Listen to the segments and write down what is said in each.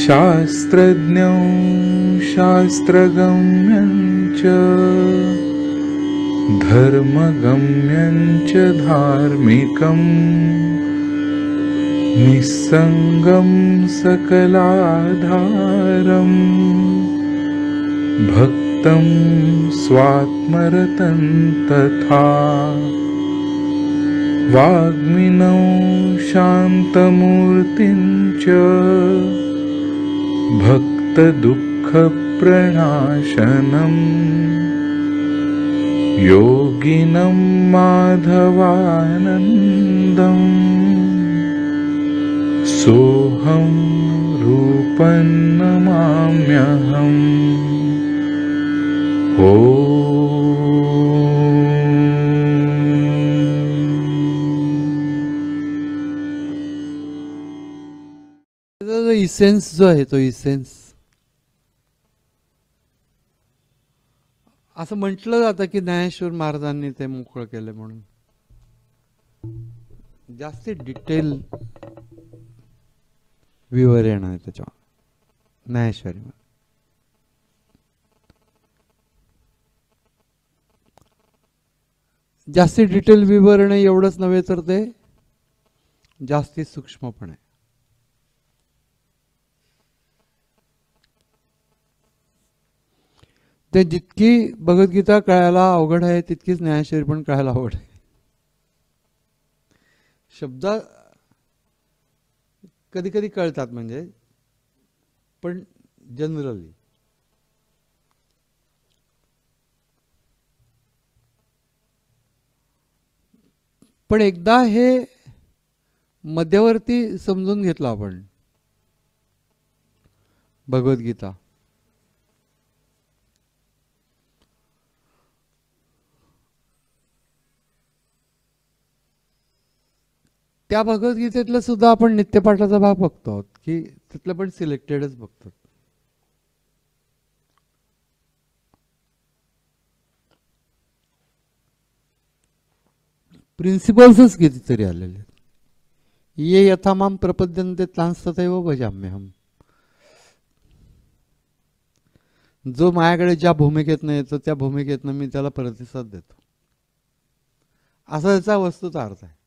शास्त्रज्ञं शास्त्रगम्यं च धर्मगम्यं च धार्मिकं निस्संगं सकलाधारं भक्तं स्वात्मरतं तथा वाग्मिनौ शान्तमूर्तिं च भक्तदुःखप्रणाशनं योगिनं माधवानन्दं सोऽहं रूपं नमाम्यहम्। इसेन्स जो आहे तो इसेन्स असं म्हटलं जातं की ज्ञानेश्वर महाराजांनी ते मोकळं केलं म्हणून. जास्ती डिटेल विवरण आहे त्याच्यावर ज्ञानेश्वरी. जास्ती डिटेल विवरण एवढंच नव्हे तर ते जास्ती सूक्ष्मपणे. ते जितकी भगवद्गीता कळायला अवघड आहे तितकीच ज्ञानेश्वरी पण कळायला अवघड आहे. शब्द कधी कधी कळतात म्हणजे, पण जनरली पण एकदा हे मध्यवर्ती समजून घेतलं आपण भगवद्गीता, त्या भगवद्गीतेतलं सुद्धा आपण नित्यपाठाचा भाग बघतो आहोत की तिथलं पण सिलेक्टेडच बघतो. प्रिन्सिपल्सच कितीतरी आलेले आहेत. ये यथा माम प्रपद्यन्ते तांस्तथैव भजाम्यहम्. जो माझ्याकडे ज्या भूमिकेतनं येतो त्या भूमिकेतनं मी त्याला प्रतिसाद देतो, असा याचा वस्तूचा अर्थ आहे.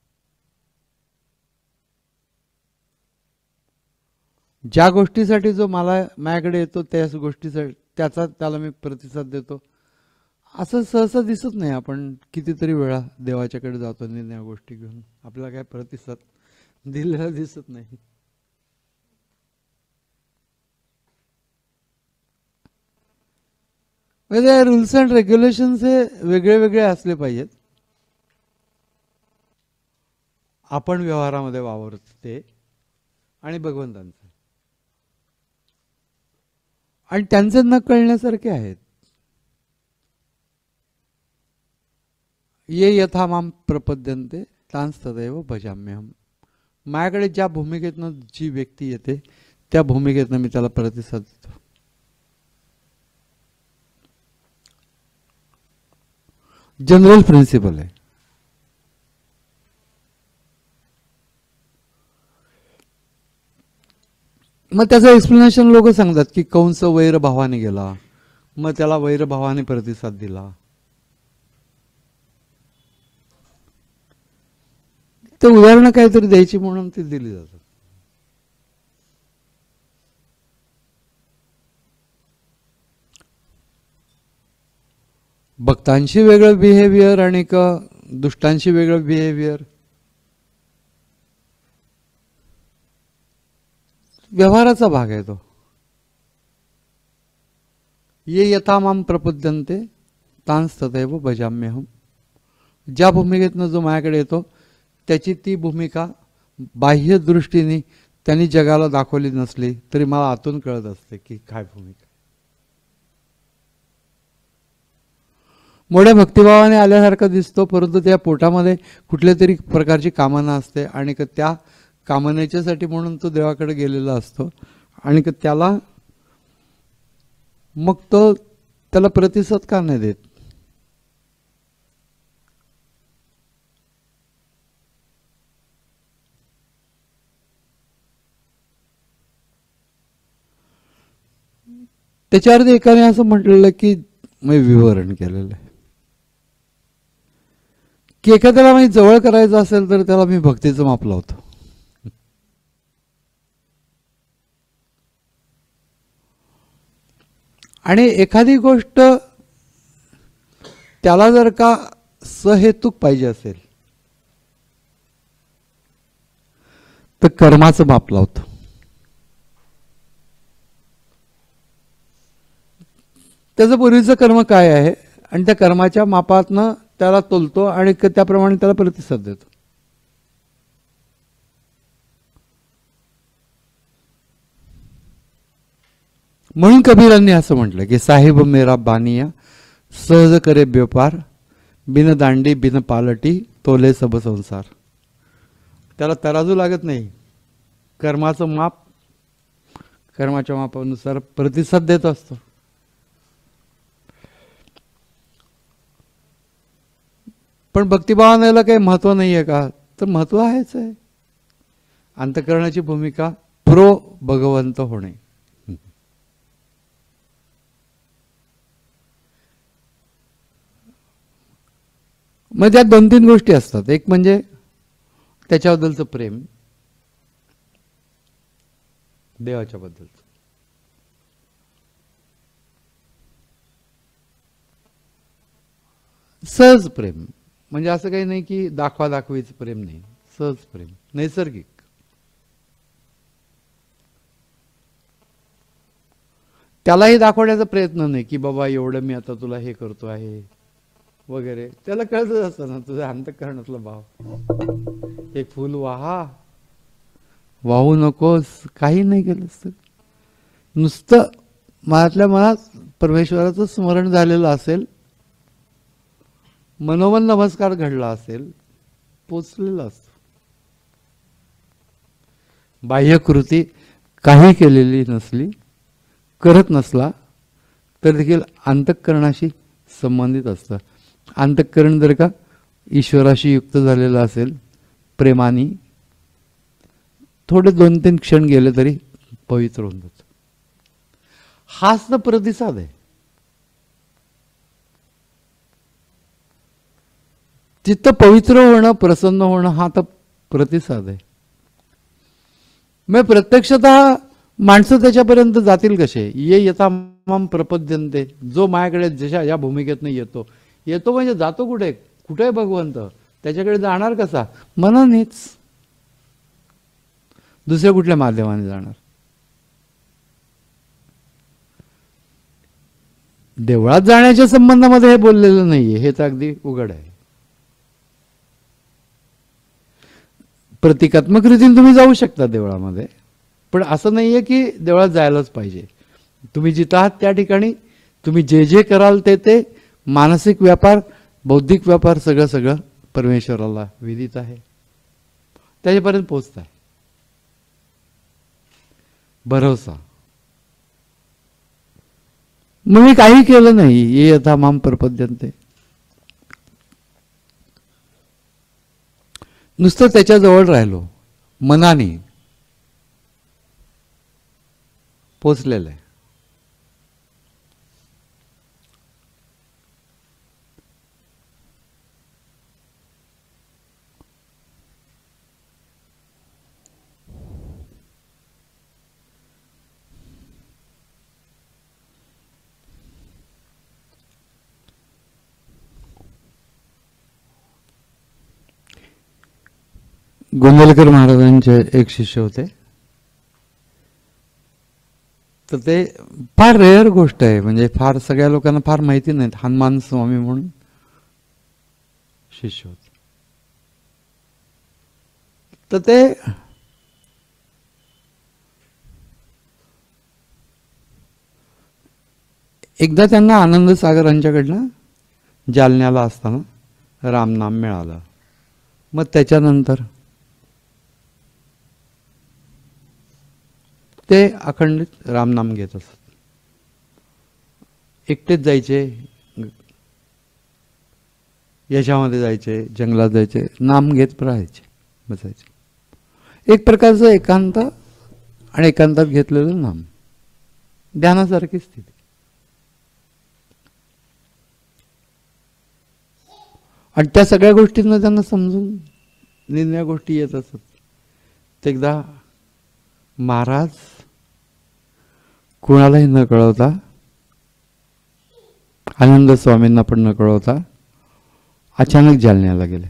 ज्या गोष्टीसाठी जो माझ्याकडे येतो त्याच गोष्टीसाठी त्याला मी प्रतिसाद देतो, असं सहसा दिसत नाही. आपण कितीतरी वेळा देवाच्याकडे जातो आणि त्या गोष्टी घेऊन आपल्याला काय प्रतिसाद दिलेला दिसत नाही. म्हणजे रूल्स अँड रेग्युलेशन्स हे वेगळे वेगळे असले पाहिजेत. आपण व्यवहारामध्ये वावरतो ते आणि भगवंतांचे, आणि त्यांचे न कळण्यासारखे आहेत. ये यथा माम प्रपद्यन्ते तांस्तथैव भजाम्यहम्. माझ्याकडे ज्या भूमिकेतनं जी व्यक्ती येते त्या भूमिकेतनं मी त्याला प्रतिसाद देतो. जनरल प्रिन्सिपल आहे. मग त्याचं एक्सप्लेनेशन लोक सांगतात की कंस वैरभावाने गेला, मग त्याला वैरभावाने प्रतिसाद दिला. ते उदाहरणं काहीतरी द्यायची म्हणून ती दिली जातात. भक्तांशी वेगळं बिहेवियर आणि दुष्टांशी वेगळं बिहेवियर, व्यवहाराचा भाग आहे तो. ये यथा माम प्रपद्यन्ते तांस्तथैव भजाम्यहम्. ज्या भूमिकेतनं जो माझ्याकडे येतो त्याची ती भूमिका बाह्य दृष्टीने त्यांनी जगाला दाखवली नसली तरी मला आतून कळत असते की काय भूमिका. मोठ्या भक्तिभावाने आल्यासारखं दिसतो, परंतु त्या पोटामध्ये कुठल्या तरी प्रकारची कामना असते आणि त्या कामनेच्यासाठी म्हणून तो देवाकडे गेलेला असतो आणि त्याला मग तो त्याला प्रतिसाद का नाही देत. त्याच्यावरती एकाने असं म्हटलेलं की मी विवरण केलेलं आहे की एखाद्याला मी जवळ करायचं असेल तर त्याला मी भक्तीचं माप लावतो. आणि एखादी गोष्ट त्याला जर का सहेतुक पाहिजे असेल तर कर्माचं माप लावतो. त्याचं पूर्वीचं कर्म काय आहे आणि त्या कर्माच्या मापातनं त्याला तोलतो आणि त्याप्रमाणे त्याला प्रतिसाद देतो. म्हणून कबीरांनी असं म्हटलं की साहेब मेरा बानिया सहज करे व्यापार बिन दांडी बिन पालटी तोले सब संसार. त्याला तराजू लागत नाही. कर्माचं माप कर्माच्या मापानुसार प्रतिसाद देत असतो. पण भक्तिभावाला काही महत्व नाही आहे का? तर महत्व आहेच आहे. अंतःकरणाची भूमिका प्रो भगवंत होणे. मग त्यात 2-3 गोष्टी असतात. एक म्हणजे त्याच्याबद्दलचं प्रेम, देवाच्या बद्दलचं. सहज प्रेम म्हणजे असं काही नाही की दाखवादाखवीचं प्रेम नाही. सहज प्रेम, नैसर्गिक. त्यालाही दाखवण्याचा प्रयत्न नाही की बाबा एवढं मी आता तुला हे करतो आहे वगैरे. त्याला कळतच असतं ना तुझं अंतःकरणातला भाव. एक फुल वाहू नकोस, काही नाही केलंस तर नुसतं मनातल्या मनात परमेश्वराचं स्मरण झालेलं असेल, मनोमन नमस्कार घडला असेल, पोचलेला असतो. बाह्यकृती काही केलेली नसली, करत नसला तर देखील अंतःकरणाशी संबंधित असतं. अंतःकरण जर का ईश्वराशी युक्त झालेलं असेल, प्रेमाने थोडे 2-3 क्षण गेले तरी पवित्र होऊन जातं. हाच तर प्रतिसाद आहे. चित्त पवित्र होणं, प्रसन्न होणं हा तर प्रतिसाद आहे. मग प्रत्यक्षतः माणसं त्याच्यापर्यंत जातील कसे? ये यथा माम प्रपद्यन्ते. जो माझ्याकडे जशा या भूमिकेतनं येतो म्हणजे जातो कुठे? कुठे भगवंत? त्याच्याकडे जाणार कसा? मनानेच. दुसऱ्या कुठल्या माध्यमाने जाणार? देवळात जाण्याच्या संबंधामध्ये हे बोललेलं नाहीये, हे तर अगदी उघड आहे. प्रतिकात्मक रीतीने तुम्ही जाऊ शकता देवळामध्ये, पण असं नाहीये की देवळात जायलाच पाहिजे. तुम्ही जिथं आहात त्या ठिकाणी तुम्ही जे जे कराल ते मानसिक व्यापार, बौद्धिक व्यापार सगळं परमेश्वराला विदित आहे. त्याच्यापर्यंत पोहोचताय. भरोसा. मग मी काही केलं नाही, ये यथा माम प्रपद्यन्ते. नुसतं त्याच्याजवळ राहिलो, मनाने पोचलेलं आहे. गोंदवलेकर महाराजांचे एक शिष्य होते. तर ते फार रेअर गोष्ट आहे, म्हणजे फार सगळ्या लोकांना फार माहिती नाहीत. हनुमान स्वामी म्हणून शिष्य होते. तर ते एकदा त्यांना आनंद सागरांच्याकडनं जालन्याला असताना रामनाम मिळालं. मग त्याच्यानंतर ते अखंडित रामनाम घेत असत. एकटेच जायचे, याच्यामध्ये जायचे, जंगलात जायचे, नाम घेत राहायचे, बसायचे. एक प्रकारचं एकांत आणि एकांतात घेतलेलं नाम, ध्यानासारखी स्थिती. आणि त्या सगळ्या गोष्टींना त्यांना समजून निरनिराळ्या गोष्टी येत असत. ते एकदा महाराज कुणालाही न कळवता, आनंद स्वामींना पण न कळवता अचानक जालन्याला गेले.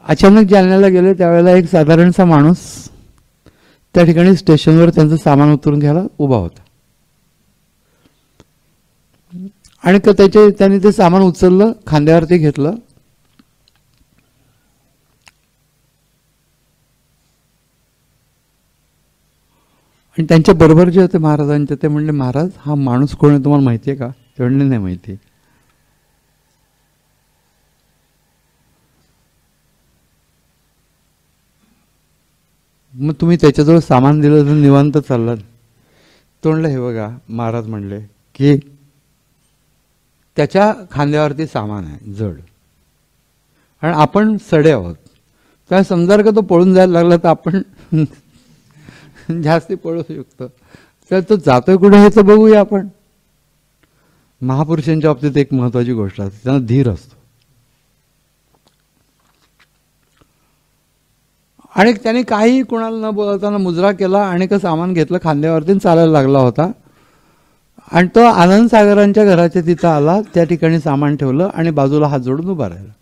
अचानक जालन्याला गेले त्यावेळेला एक साधारणसा माणूस त्या ठिकाणी स्टेशनवर त्यांचं सामान उतरून घ्यायला उभा होता. आणि त्यांनी ते सामान उचललं, खांद्यावरती घेतलं. आणि त्यांच्या बरोबर जे होते महाराजांचे ते म्हणले, महाराज हा माणूस कोण आहे तुम्हाला माहिती आहे का? ते म्हणले नाही माहिती. मग तुम्ही त्याच्याजवळ सामान दिलं तर निवांत चाललात? तो म्हणलं हे बघा महाराज म्हणले की त्याच्या खांद्यावरती सामान आहे जड आणि आपण सडे आहोत, त्या समजा का तो पळून जायला लागला तर आपण जास्ती पळू शकतो. तर तो जातोय कुठे हे तर बघूया आपण. महापुरुषांच्या बाबतीत एक महत्वाची गोष्ट असते, त्यांना धीर असतो. आणि त्याने काही कुणाला न बोलताना मुजरा केला आणि का सामान घेतलं खांद्यावरती चालायला लागला होता. आणि तो आनंद सागरांच्या घराच्या तिथं आला, त्या ठिकाणी सामान ठेवलं आणि बाजूला हात जोडून उभा राहिला.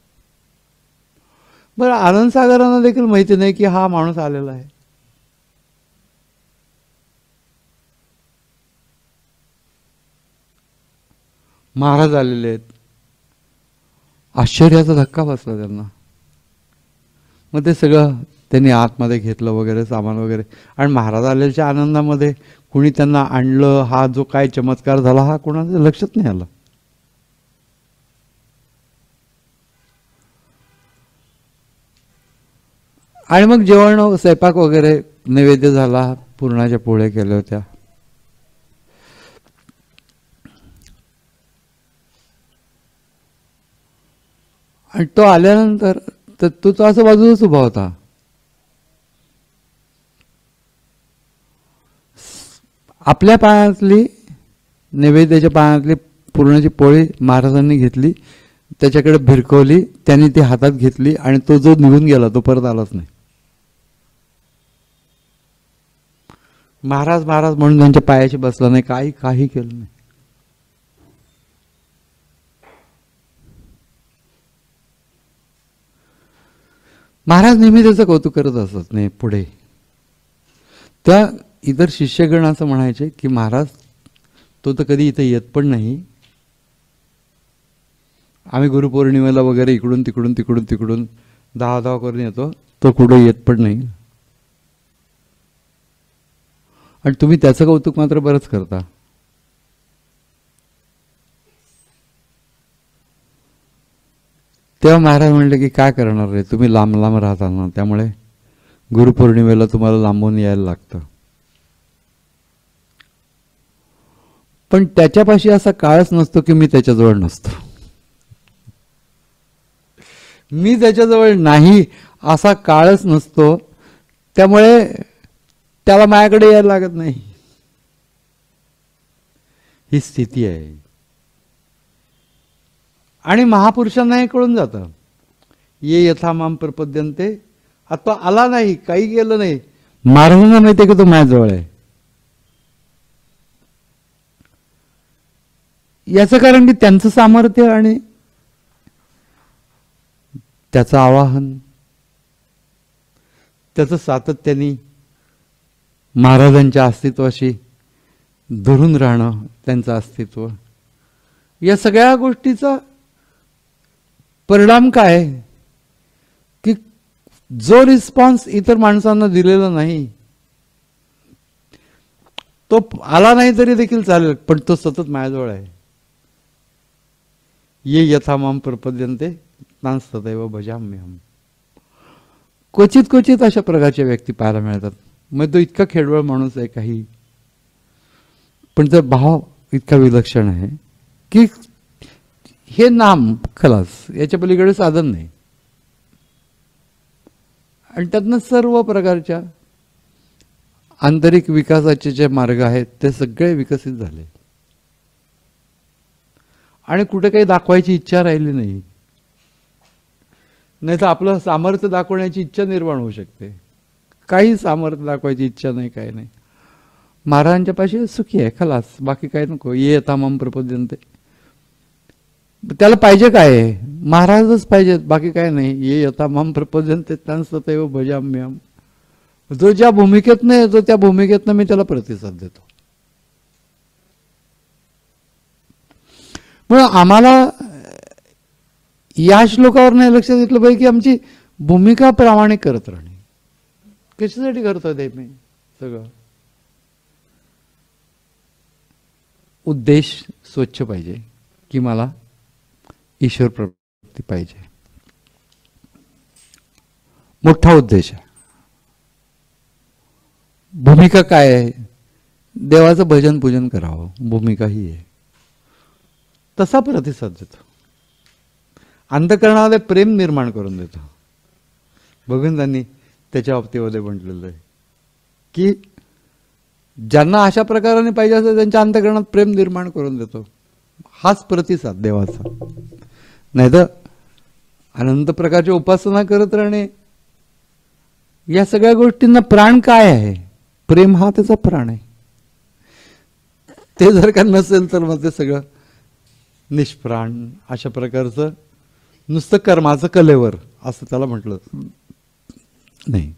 बरं, आनंद सागरांना देखील माहिती नाही की हा माणूस आलेला आहे. महाराज आलेले आहेत. आश्चर्याचा धक्का बसला त्यांना. मग ते सगळं त्यांनी आतमध्ये घेतलं वगैरे सामान वगैरे. आणि महाराज आलेल्या आनंदामध्ये कुणी त्यांना आणलं, हा जो काय चमत्कार झाला हा कोणाच्या लक्षात नाही आला. आणि मग जेवण स्वयंपाक वगैरे नैवेद्य झाला, पुरणाच्या पोळ्या केल्या होत्या. आणि तो आल्यानंतर तर तो असं बाजूलाच उभा होता. आपल्या पायातली नैवेद्याच्या पायातली पुरणाची पोळी महाराजांनी घेतली, त्याच्याकडे भिरकवली, त्यांनी ती हातात घेतली आणि तो जो निघून गेला तो परत आलाच नाही. महाराज महाराज म्हणून त्यांच्या पायाशी बसला नाही, काही केलं नाही. महाराज नेहमी त्याचं कौतुक करत असत नाही. पुढे त्या इतर शिष्यगण असं म्हणायचे की महाराज तो तर कधी इथे येत पण नाही. आम्ही गुरुपौर्णिमेला वगैरे इकडून तिकडून धाव करून येतो, तो कुठे येत पण नाही. आणि तुम्ही त्याचं कौतुक मात्र बरंच करता. तेव्हा महाराज म्हणले की काय करणार रे, तुम्ही लांब लांब राहता ना, त्यामुळे गुरुपौर्णिमेला तुम्हाला लांबून यायला लागतं. पण त्याच्यापाशी असा काळच नसतो की मी त्याच्याजवळ नसतो. मी त्याच्याजवळ नाही असा काळच नसतो, त्यामुळे त्याला माझ्याकडे यायला लागत नाही. ही स्थिती आहे. आणि महापुरुषांनाही कळून जातं. ये यथा माम प्रपद्यन्ते, आता आला नाही, काही गेलं नाही, महाराजांना माहिती आहे की तो माझ्याजवळ आहे. याचं कारण की त्यांचं सामर्थ्य आणि त्याचं आवाहन, त्याचं सातत्याने महाराजांच्या अस्तित्वाशी धरून राहणं, त्यांचं अस्तित्व, या सगळ्या गोष्टीचा परिणाम काय की जो रिस्पॉन्स इतर माणसांना दिलेला नाही, तो आला नाही तरी देखील चालेल, पण तो सतत माझ्याजवळ आहे. ये यथा माम प्रपद्यन्ते तां सदैव भजाम्यहम्. क्वचित अशा प्रकारच्या व्यक्ती पाहायला मिळतात. मग तो इतका खेडवळ माणूस आहे काही, पण त्याचा भाव इतका विलक्षण आहे की हे नाम खलास, याच्या पलीकडे साधन नाही. आणि त्यातनं सर्व प्रकारच्या आंतरिक विकासाचे जे मार्ग आहेत ते सगळे विकसित झाले. आणि कुठे काही दाखवायची इच्छा राहिली नाही. नाही तर आपलं सामर्थ्य दाखवण्याची इच्छा निर्माण होऊ शकते. काही सामर्थ्य दाखवायची इच्छा नाही, काही नाही. महाराजांच्या पाशी सुखी आहे, खलास, बाकी काय नको. ये यथा माम प्रपद्यन्ते. त्याला पाहिजे काय? महाराजच पाहिजेत, बाकी काय नाही. ये यथा माम प्रपद्यन्ते तदेव भजाम्यहम्. जो ज्या भूमिकेतनं येतो त्या भूमिकेतनं मी त्याला प्रतिसाद देतो. म्हणून आम्हाला या श्लोकावर नाही लक्षात घेतलं पाहिजे की आमची भूमिका प्रामाणिक करत राहणे. कशासाठी करतोय ते मी सगळं? उद्देश स्वच्छ पाहिजे की मला ईश्वर प्राप्ती पाहिजे, मोठा उद्देश आहे. भूमिका काय आहे? देवाचं भजन पूजन करावं, भूमिका ही आहे. तसा प्रतिसाद देतो, अंतःकरणामध्ये प्रेम निर्माण करून देतो. बघून त्यांनी त्याच्या बाबतीमध्ये म्हटलेलं आहे की ज्यांना अशा प्रकाराने पाहिजे असं त्यांच्या अंतःकरणात प्रेम निर्माण करून देतो. हाच प्रतिसाद देवाचा. नाही तर अनंत प्रकारची उपासना करत राहणे, या सगळ्या गोष्टींना प्राण काय आहे? प्रेम हा त्याचा प्राण आहे. ते जर का नसेल तर मग ते सगळं निष्प्राण, अशा प्रकारचं नुसतं कर्माचं कलेवर असं त्याला म्हटलं नाही.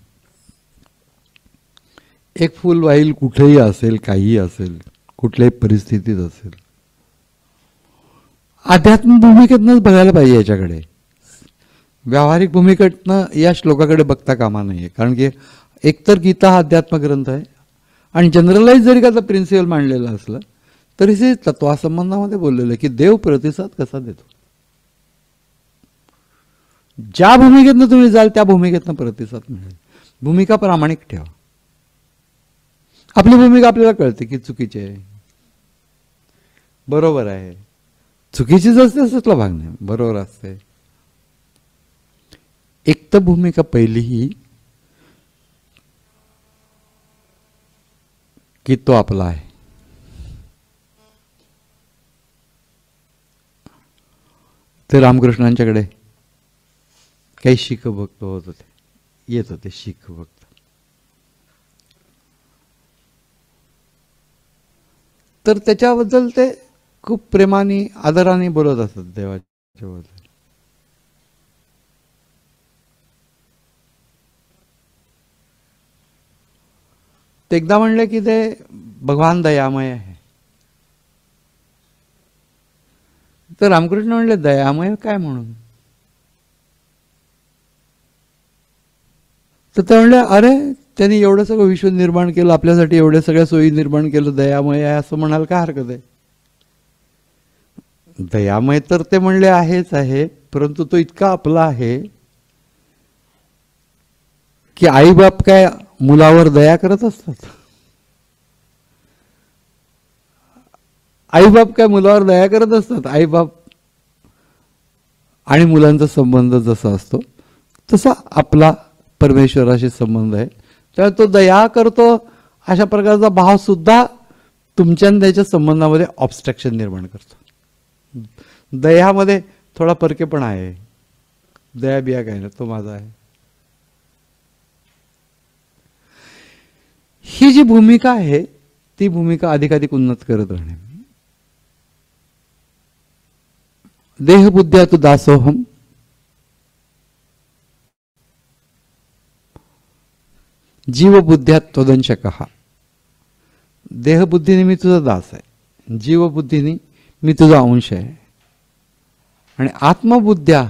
एक फुल वाईल कुठेही असेल, काहीही असेल, कुठल्याही परिस्थितीत असेल, अध्यात्म भूमिकेतनंच बघायला पाहिजे याच्याकडे. व्यावहारिक भूमिकेतनं या श्लोकाकडे बघता कामा नाहीये. कारण की एकतर गीता हा अध्यात्म ग्रंथ आहे आणि जनरलाइज जरी का प्रिन्सिपल मांडलेलं असलं तरी ते तत्वासंबंधामध्ये बोललेलं आहे की देव प्रतिसाद कसा देतो. ज्या भूमिकेतनं तुम्ही जाल त्या भूमिकेतनं प्रतिसाद मिळेल. भूमिका प्रामाणिक ठेवा. आपली भूमिका आपल्याला कळते की चुकीची आहे, बरोबर आहे. चुकीचीच असते असला भाग नाही, बरोबर असते. एक तर भूमिका पहिली ही की तो आपला आहे. ते रामकृष्णांच्याकडे काही शीख भक्त होत होते, येत होते शीख भक्त. तर त्याच्याबद्दल ते खूप प्रेमाने आदराने बोलत असत देवाच्या बद्दल. ते एकदा म्हणले की ते भगवान दयामय आहे. तर रामकृष्ण म्हणले दयामय काय म्हणून? तर ते म्हणले अरे त्यांनी एवढं सगळं विश्व निर्माण केलं, आपल्यासाठी एवढ्या सगळ्या सोयी निर्माण केलं, दयामय आहे असं म्हणाल काय हरकत आहे? दयामय तर ते म्हणले आहेच आहे, परंतु तो इतका आपला आहे की आईबाप काय मुलावर दया करत असतात? आईबाप काय मुलावर दया करत असतात? आईबाप आणि मुलांचा संबंध जसा असतो तसा आपला परमेश्वराशी संबंध आहे. त्यामुळे तो दया करतो अशा प्रकारचा भाव सुद्धा तुमच्या आणि त्याच्या संबंधामध्ये ऑब्स्ट्रक्शन निर्माण करतो. दयामध्ये थोडा परकेपणा आहे. दया बिया काय ना, तो माझा आहे. ही जी भूमिका आहे ती भूमिका अधिकाधिक उन्नत करत राहणे. देहबुद्ध्या तु दासोहम, जीवबुद्ध्या त्वदंशकः. देहबुद्धीने मी तुझा दास आहे, जीवबुद्धीने मी तुझा अंश आहे, आणि आत्मबुद्ध्या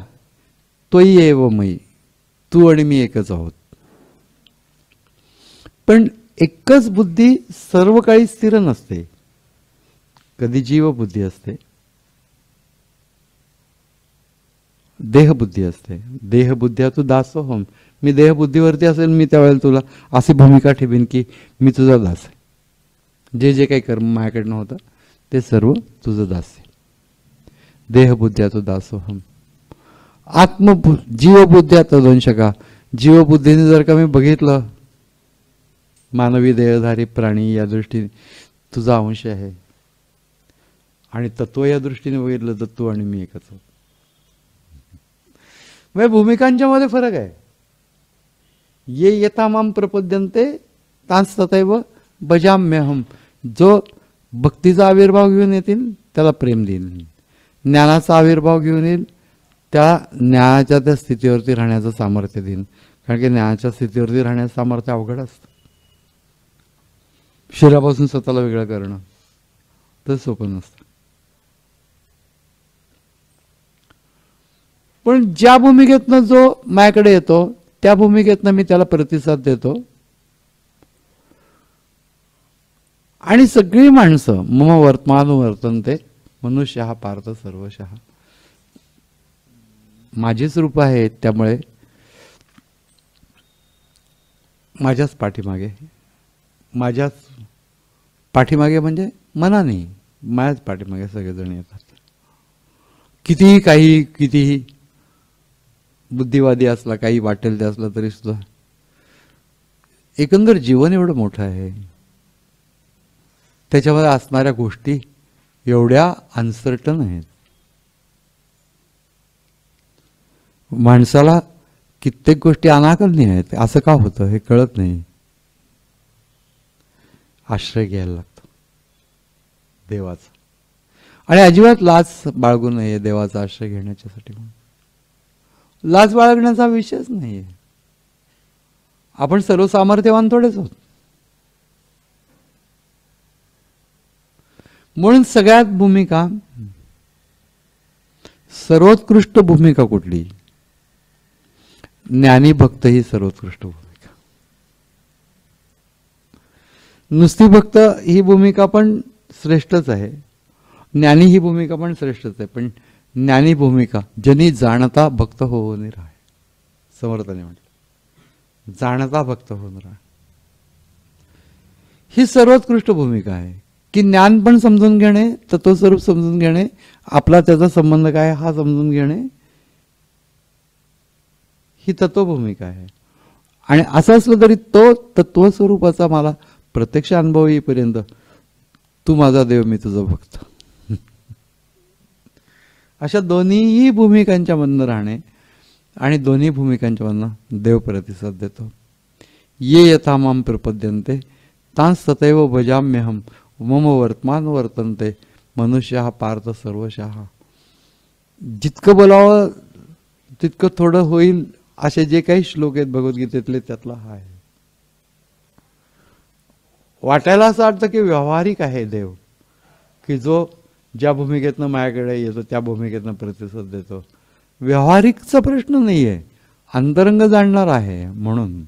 त्वयि एव मयि, तू आणि मी एकच आहोत. पण एकच बुद्धी सर्व काळी स्थिर नसते. कधी जीवबुद्धी असते, देहबुद्धी असते. देहबुद्ध्या तू दासोहम, मी देहबुद्धीवरती असेल मी त्यावेळेला तुला अशी भूमिका ठेवीन की मी तुझा दास आहे. जे जे काही कर्म माझ्याकडनं होतं ते सर्व तुझं दास आहे. देहबुद्ध्या तू दासोहम, जीवबुद्ध्या तदंशका. जीवबुद्धीने जर का मी बघितलं मानवी देहधारी प्राणी या दृष्टीने तुझा अंश आहे, आणि तत्व या दृष्टीने बघितलं तर तू आणि मी एकच आहोत. म्हणजे भूमिकांच्या मध्ये फरक आहे. ये यथा माम प्रपद्यन्ते तांस तथैव भजाम्यहम. जो भक्तीचा आविर्भाव घेऊन येतील त्याला प्रेम देईल, ज्ञानाचा आविर्भाव घेऊन येईल त्या ज्ञानाच्या त्या स्थितीवरती राहण्याचं सामर्थ्य देईल. कारण की ज्ञानाच्या स्थितीवरती राहण्याचं सामर्थ्य अवघड असतं. शरीरापासून स्वतःला वेगळं करणं तर सोपं नसतं. पण ज्या भूमिकेतनं जो माझ्याकडे येतो त्या भूमिकेतनं मी त्याला प्रतिसाद देतो. आणि सगळी माणसं मम वर्तमान वर्तनते मनुष्य हा पार्थ सर्वशः. माझीच रूप आहेत, त्यामुळे माझ्याच पाठीमागे म्हणजे मनाने माझ्याच पाठीमागे सगळेजण येतात. कितीही बुद्धिवादी असला, काही वाटेल ते असला तरी सुद्धा एकंदर जीवन एवढं मोठं आहे, त्याच्यामध्ये असणाऱ्या गोष्टी एवढ्या अनसर्टन आहेत. माणसाला कित्येक गोष्टी अनाकलनीय आहेत. असं का होतं हे कळत नाही. आश्रय घ्यायला लागतो देवाचा. आणि अजिबात लाज बाळगू नये देवाचा आश्रय घेण्याच्यासाठी. लाज बाळगण्याचा विषयच नाहीये. आपण सर्व सामर्थ्यवान थोडेच आहोत. म्हणून सगळ्यात भूमिका, सर्वोत्कृष्ट भूमिका कुठली? ज्ञानी भक्त ही सर्वोत्कृष्ट भूमिका. नुसती भक्त ही भूमिका पण श्रेष्ठच आहे, ज्ञानी ही भूमिका पण श्रेष्ठच आहे. पण ज्ञानी भूमिका जनी जाणता भक्त होऊन राह. समर्थाने म्हटलं जाणता भक्त होऊन राह ही सर्वोत्कृष्ट भूमिका आहे. की ज्ञान पण समजून घेणे, तत्वस्वरूप समजून घेणे, आपला त्याचा संबंध काय हा समजून घेणे, ही तत्वभूमिका आहे. आणि असं असलं तरी तो तत्वस्वरूपाचा मला प्रत्यक्ष अनुभव येईपर्यंत तू माझा देव मी तुझा भक्त, अशा दोन्हीही भूमिकांच्या मधनं राहणे. आणि दोन्ही भूमिकांच्या मधनं देव प्रतिसाद देतो. ये यथा माम प्रपद्यन्ते तांस तथैव भजाम्यहम मम वर्तमान वर्तनते मनुष्य हा पार्थ सर्वशः. जितकं बोलावं तितकं थोडं होईल असे जे काही श्लोक आहेत भगवद्गीतेतले त्यातला हा आहे. वाटायला असं वाटतं की व्यावहारिक आहे देव, की जो ज्या भूमिकेतनं माझ्याकडे येतो त्या भूमिकेतनं प्रतिसाद देतो. व्यावहारिकचा प्रश्न नाहीये, अंतरंग जाणणार आहे. म्हणून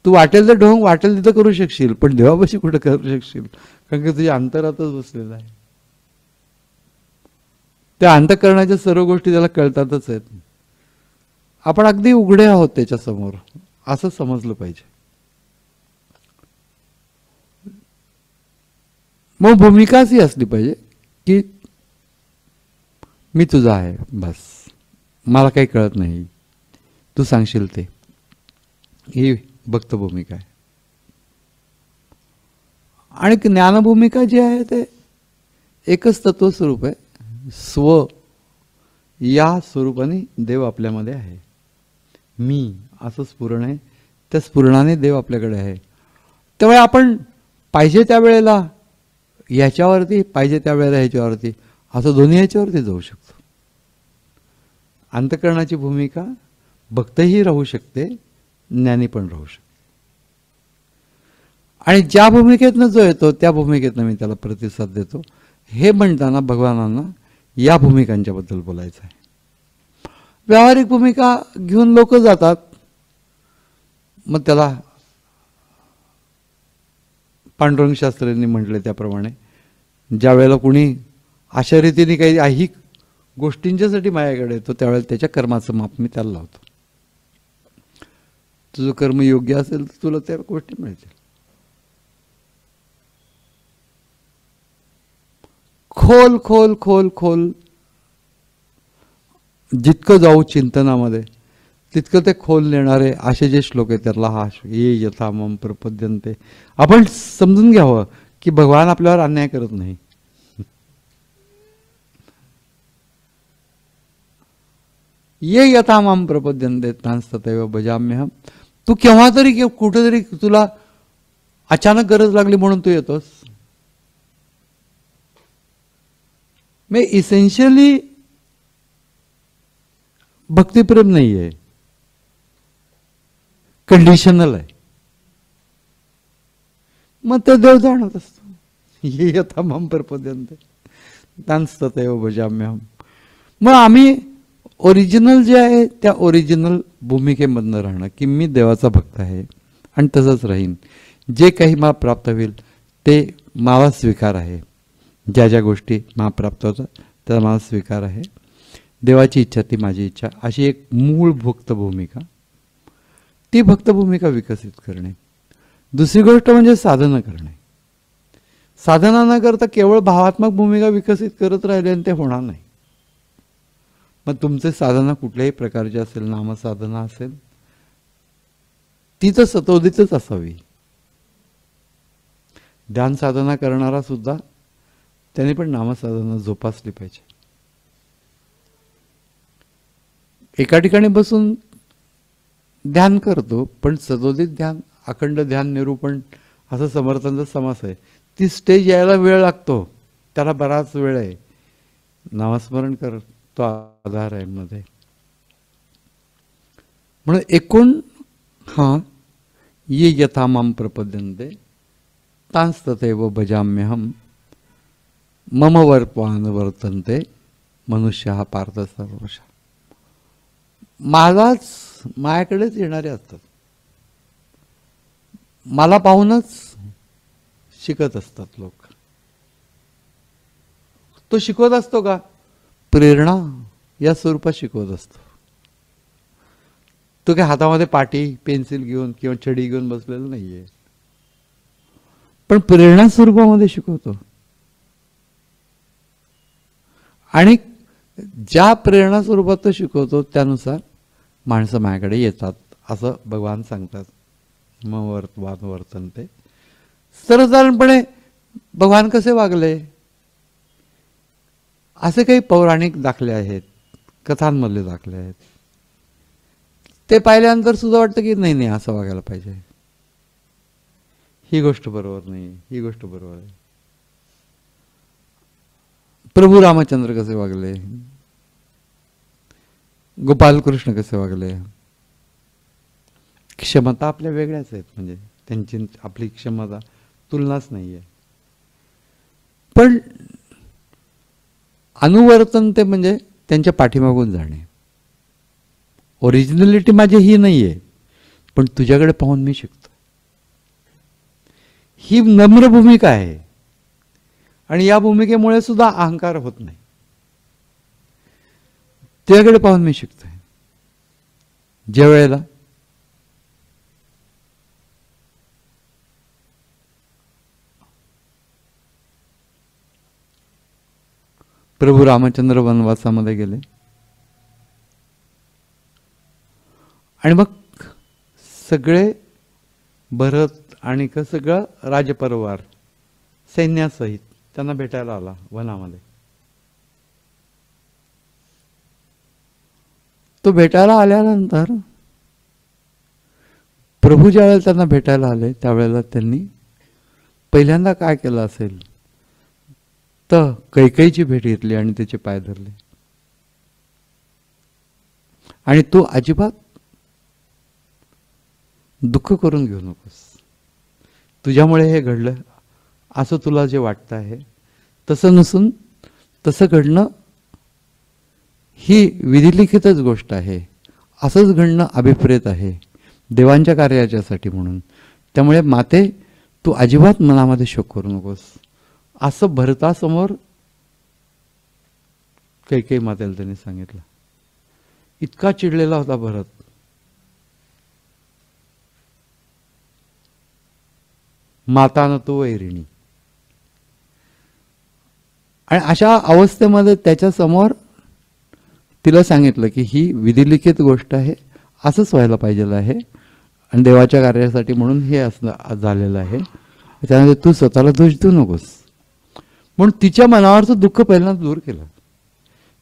तू वाटेल तर ढोंग वाटेल तिथं करू शकशील, पण देवापाशी कुठं करू शकशील? कारण की तुझ्या अंतरातच बसलेला आहे. त्या अंतःकरणाच्या सर्व गोष्टी त्याला कळतातच आहेत. आपण अगदी उघडे आहोत त्याच्या समोर, असं समजलं पाहिजे. मग भूमिकाच ही असली पाहिजे की मी तुझा आहे, बस मला काही कळत नाही, तू सांगशील ते. ही भक्त भूमिका आहे. आणि ज्ञानभूमिका जी आहे ते एकच तत्व स्वरूप आहे. स्व या स्वरूपाने देव आपल्यामध्ये आहे. मी असं स्फुरण आहे, त्या स्फुरणाने देव आपल्याकडे आहे. त्यामुळे आपण पाहिजे त्या वेळेला याच्यावरती, पाहिजे त्या वेळेला ह्याच्यावरती, असं दोन्ही ह्याच्यावरती जाऊ शकतो. अंतःकरणाची भूमिका भक्तही राहू शकते, ज्ञानी पण राहू शकते. आणि ज्या भूमिकेतनं जो येतो त्या भूमिकेतनं मी त्याला प्रतिसाद देतो. हे म्हणताना भगवानांना या भूमिकांच्या बद्दल बोलायचं आहे. व्यावहारिक भूमिका घेऊन लोक जातात, मग त्याला पांडुरंग शास्त्रींनी म्हटले त्याप्रमाणे ज्या वेळेला कुणी अशा रीतीने काही ऐहिक गोष्टींच्यासाठी माझ्याकडे येतो त्यावेळेला त्याच्या कर्माचं माप मी त्याला लावतो. तुझं कर्म योग्य असेल तर तुला त्या गोष्टी मिळतील. खोल खोल खोल खोल जितकं जाऊ चिंतनामध्ये तितकं ते खोल नेणारे असे जे श्लोक आहेत त्यातला हा ये यथा मम प्रपद्यन्ते. आपण समजून घ्यावं की भगवान आपल्यावर अन्याय करत नाही. ये यथा माम प्रपद्यन्ते तांस्तथैव भजाम्यहम. तू केव्हा तरी कुठेतरी तुला अचानक गरज लागली म्हणून तू येतोस. मी इसेन्शियली भक्तिप्रेम नाही आहे, कंडिशनल आहे. मग ते देव जाणत असतो. ये यथा माम प्रपद्यन्ते तांस्तथैव भजाम्यहम. मग आम्ही ओरिजिनल जे आहे त्या ओरिजिनल भूमिकेमधनं राहणं, की मी देवाचा भक्त आहे आणि तसंच राहीन. जे काही मला प्राप्त होईल ते मला स्वीकार आहे. ज्या ज्या गोष्टी मला प्राप्त होतात त्याचा मला स्वीकार आहे. देवाची इच्छा ती माझी इच्छा, अशी एक मूळ भक्त भूमिका, ती भक्त भूमिका विकसित करणे. दुसरी गोष्ट म्हणजे साधना करणे. साधना न करता केवळ भावात्मक भूमिका विकसित करत राहिले आणि ते होणार नाही. मग तुमचे साधना कुठल्याही प्रकारची असेल, नामसाधना असेल, ती तर सतोदितच असावी. ध्यान साधना करणारा सुद्धा त्याने पण नामसाधना जोपासली पाहिजे. एका ठिकाणी बसून ध्यान करतो, पण सतोदित ध्यान, अखंड ध्यान, निरूपण असं समर्थांचा समास आहे. ती स्टेज यायला वेळ लागतो, त्याला बराच वेळ आहे. नामस्मरण कर, तो आधार आहे मध्ये. म्हणून एकूण ये यथा माम प्रपद्यन्ते तांस्तथैव भजाम्यहम मम वर्तमान वर्तन्ते मनुष्य पार्थ सर्वश. माझ्याकडेच येणारे असतात, मला पाहूनच शिकत असतात लोक. तो शिकवत असतो का? प्रेरणा या स्वरूपात शिकवत असतो. तो काय हातामध्ये पाटी पेन्सिल घेऊन किंवा छडी घेऊन बसलेला नाहीये, पण प्रेरणा स्वरूपामध्ये शिकवतो. आणि ज्या प्रेरणा स्वरूपात तो शिकवतो त्यानुसार माणसं माझ्याकडे येतात असं भगवान सांगतात. मम वर्तमान वर्तन्ते. सर्वसाधारणपणे भगवान कसे वागले असे काही पौराणिक दाखले आहेत, कथांमधले दाखले आहेत. ते पाहिल्यानंतर सुद्धा वाटतं की नाही नाही असं वागायला पाहिजे, ही गोष्ट बरोबर नाही, ही गोष्ट बरोबर आहे. प्रभू रामचंद्र कसे वागले, गोपालकृष्ण कसे वागले. क्षमता आपल्या वेगळ्याच आहेत, म्हणजे त्यांची आपली क्षमता तुलनाच नाहीये. पण अनुवर्तनते म्हणजे त्यांच्या पाठीमागून जाणे. ओरिजिनलिटी माझी ही नाहीये, पण तुझ्याकडे पाहून मी शिकतो. ही नम्र भूमिका आहे आणि या भूमिकेमुळे सुद्धा अहंकार होत नाही. तुझ्याकडे पाहून मी शिकतोय. ज्या वेळेला प्रभू रामचंद्र वनवासामध्ये गेले आणि मग सगळे भरत आणि सगळं राजपरिवार सैन्यासहित त्यांना भेटायला आला वनामध्ये. तो भेटायला आल्यानंतर प्रभू ज्यावेळेला त्यांना भेटायला आले त्यावेळेला त्यांनी पहिल्यांदा काय केलं असेल तर कैकेयीची भेट घेतली आणि त्याचे पाय धरले. आणि तू अजिबात दुःख करून घेऊ नकोस, तुझ्यामुळे हे घडलं असं तुला जे वाटतं आहे तसं नसून तसं घडणं ही विधिलिखितच गोष्ट आहे. असंच घडणं अभिप्रेत आहे देवांच्या कार्याच्यासाठी म्हणून. त्यामुळे माते तू अजिबात मनामध्ये शोक करू नकोस असं भरतासमोर कैकेयी मातेला त्यांनी सांगितलं. इतका चिडलेला होता भरत. माता न तो वैरिणी. आणि अशा अवस्थेमध्ये त्याच्या समोर तिला सांगितलं की ही विधिलिखित गोष्ट आहे, असंच व्हायला पाहिजे आहे आणि देवाच्या कार्यासाठी म्हणून हे असं झालेलं आहे. त्यामध्ये तू स्वतःला दोष देऊ नकोस. म्हणून तिच्या मनावरचं दुःख पहिल्यांदा दूर केलं.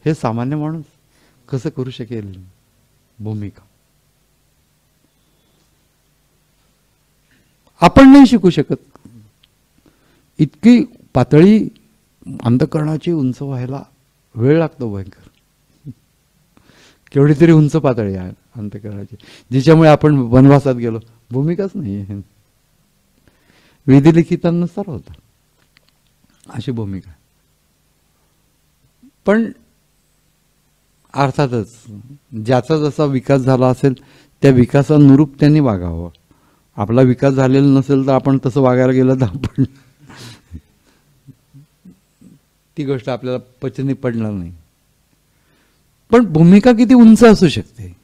हे सामान्य माणूस कसं करू शकेल भूमिका? आपण नाही शिकू शकत. इतकी पातळी अंतःकरणाची उंच व्हायला वेळ लागतो भयंकर. केवढी तरी उंच पातळी आहे अंतःकरणाची, जिच्यामुळे आपण वनवासात गेलो. भूमिकाच नाही, विधिलिखितांनुसार होता अशी भूमिका. पण अर्थातच ज्याचा जसा विकास झाला असेल त्या विकासानुरूप त्यांनी वागावं. आपला विकास झालेला नसेल तर आपण तसं वागायला गेलं तर आपण ती गोष्ट आपल्याला पचनी पडणार नाही. पण भूमिका किती उंच असू शकते.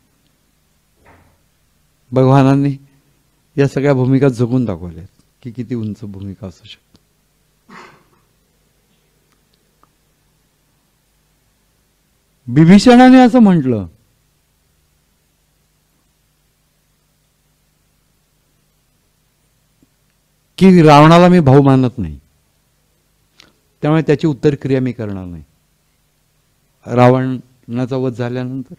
भगवानांनी या सगळ्या भूमिका जगून दाखवल्यात की किती उंच भूमिका असू शकते. विभीषणाने असं म्हटलं की रावणाला मी भाऊ मानत नाही, त्यामुळे त्याची उत्तरक्रिया मी करणार नाही. रावणाचा वध झाल्यानंतर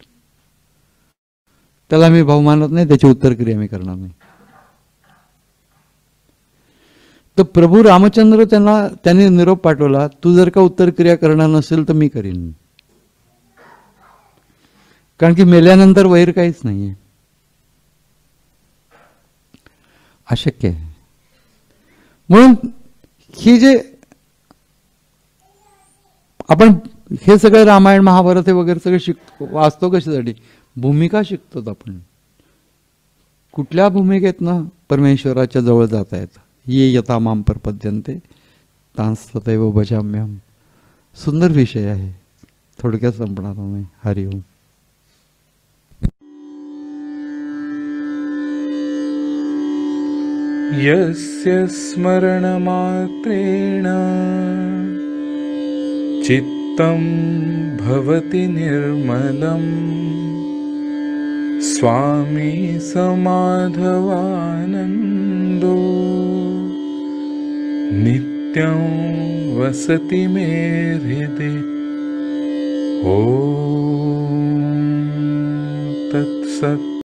त्याला मी भाऊ मानत नाही, त्याची उत्तरक्रिया मी करणार नाही. तर प्रभू रामचंद्र त्यांनी निरोप पाठवला, तू जर का उत्तरक्रिया करणार नसेल तर मी करीन. कारण की मेल्यानंतर वैर काहीच नाहीये, अशक्य आहे. म्हणून ही जे आपण हे सगळं रामायण महाभारत हे वगैरे सगळे वाचतो कशासाठी? भूमिका शिकतो. आपण कुठल्या भूमिकेतनं परमेश्वराच्या जवळ जाता येतं. ये यथा माम प्रपद्यन्ते तांस तथैव भजाम्यहम्. सुंदर विषय आहे, थोडक्यात संपणार नाही. हरिओम. यस्य स्मरणमात्रेण चित्तं भवति निर्मलं स्वामी समाधवानन्दो नित्यं वसति मे हृदि. ॐ तत्सत्.